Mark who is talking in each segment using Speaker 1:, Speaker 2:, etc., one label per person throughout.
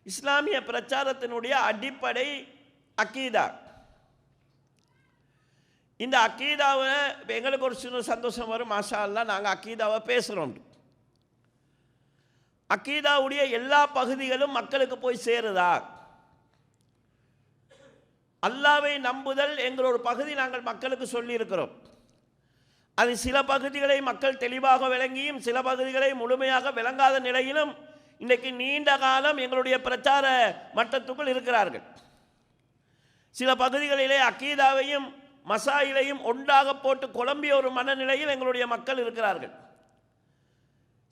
Speaker 1: இஸ்லாமிய பிரச்சாரத்தினுடைய அடிப்படை அக்கீதா. இந்த அக்கீதாவை எங்களுக்கு ஒரு சின்ன சந்தோஷம் வரும், மாஷா அல்லாஹ் நாங்கள் அக்கீதாவை பேசுகிறோம். அக்கீதாவுடைய எல்லா பகுதிகளும் மக்களுக்கு போய் சேருதா? அல்லாவை நம்புதல் என்கிற ஒரு பகுதி நாங்கள் மக்களுக்கு சொல்லியிருக்கிறோம். அது சில பகுதிகளை மக்கள் தெளிவாக விளங்கியும் சில பகுதிகளை முழுமையாக விளங்காத நிலையிலும் இன்றைக்கு நீண்ட காலம் எங்களுடைய பிரச்சார மட்டத்துக்குள் இருக்கிறார்கள். சில பகுதிகளிலே அக்கீதாவையும் மசாயிலையும் ஒன்றாக போட்டு குழம்பிய ஒரு மனநிலையில் எங்களுடைய மக்கள் இருக்கிறார்கள்.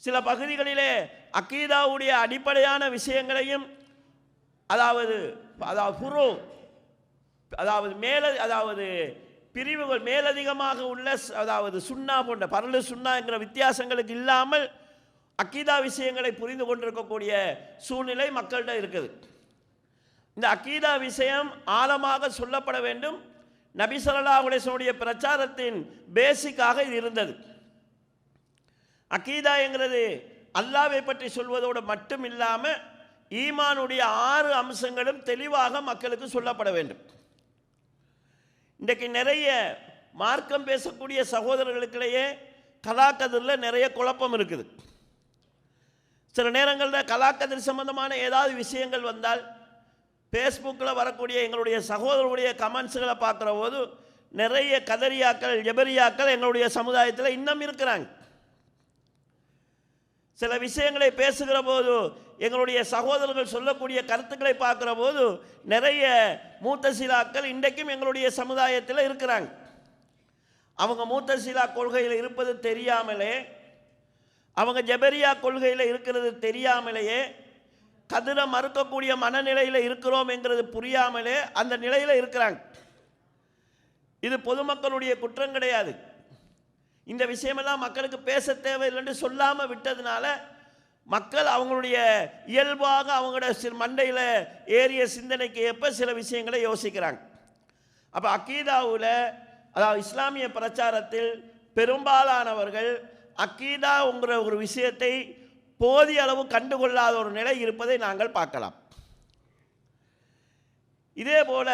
Speaker 1: சில பகுதிகளிலே அக்கீதாவுடைய அடிப்படையான விஷயங்களையும் அதாவது பிரிவுகள் மேலதிகமாக உள்ள அதாவது சுன்னா போன்ற பரலு சுன்னா என்கிற வித்தியாசங்களுக்கு இல்லாமல் அக்கீதா விஷயங்களை புரிந்து கொண்டிருக்கக்கூடிய சூழ்நிலை மக்கள்கிட்ட இருக்குது. இந்த அக்கீதா விஷயம் ஆழமாக சொல்லப்பட வேண்டும். நபி ஸல்லல்லாஹு அலைஹி வஸல்லம் பிரச்சாரத்தின் பேசிக்காக இது இருந்தது. அக்கீதா என்கிறது அல்லாஹ்வை பற்றி சொல்வதோடு மட்டும் இல்லாமல் ஈமானுடைய 6 அம்சங்களும் தெளிவாக மக்களுக்கு சொல்லப்பட வேண்டும். இன்றைக்கு நிறைய மார்க்கம் பேசக்கூடிய சகோதரர்களுக்கிடையே கலாக்கதிரில் நிறைய குழப்பம் இருக்குது. சில நேரங்களில் கலாக்கதிர் சம்பந்தமான ஏதாவது விஷயங்கள் வந்தால் ஃபேஸ்புக்கில் வரக்கூடிய எங்களுடைய சகோதரருடைய கமெண்ட்ஸுகளை பார்க்குற போது நிறைய கதரியாக்கள் ஜபரியாக்கள் எங்களுடைய சமுதாயத்தில் இன்னும் இருக்கிறாங்க. சில விஷயங்களை பேசுகிற போது எங்களுடைய சகோதரர்கள் சொல்லக்கூடிய கருத்துக்களை பார்க்குற போது நிறைய மூத்தசிலாக்கள் இன்றைக்கும் எங்களுடைய சமுதாயத்தில் இருக்கிறாங்க. அவங்க மூத்தசிலா கொள்கையில் இருப்பது தெரியாமலே, அவங்க ஜபரியா கொள்கையில் இருக்கிறது தெரியாமலேயே, கதிரை மறுக்கக்கூடிய மனநிலையில் இருக்கிறோம் என்கிறது புரியாமலே அந்த நிலையில் இருக்கிறாங்க. இது பொதுமக்களுடைய குற்றம் கிடையாது. இந்த விஷயமெல்லாம் மக்களுக்கு பேச தேவையில்லைன்னு சொல்லாமல் விட்டதுனால மக்கள் அவங்களுடைய இயல்பாக அவங்களோட மண்டையில் ஏறிய சிந்தனைக்கு ஏற்ப சில விஷயங்களை யோசிக்கிறாங்க. அப்போ அக்கீதாவில் அதாவது இஸ்லாமிய பிரச்சாரத்தில் பெரும்பாலானவர்கள் அக்கீதாங்கிற ஒரு விஷயத்தை போதிய அளவு கண்டுகொள்ளாத ஒரு நிலை இருப்பதை நாங்கள் பார்க்கலாம். இதே போல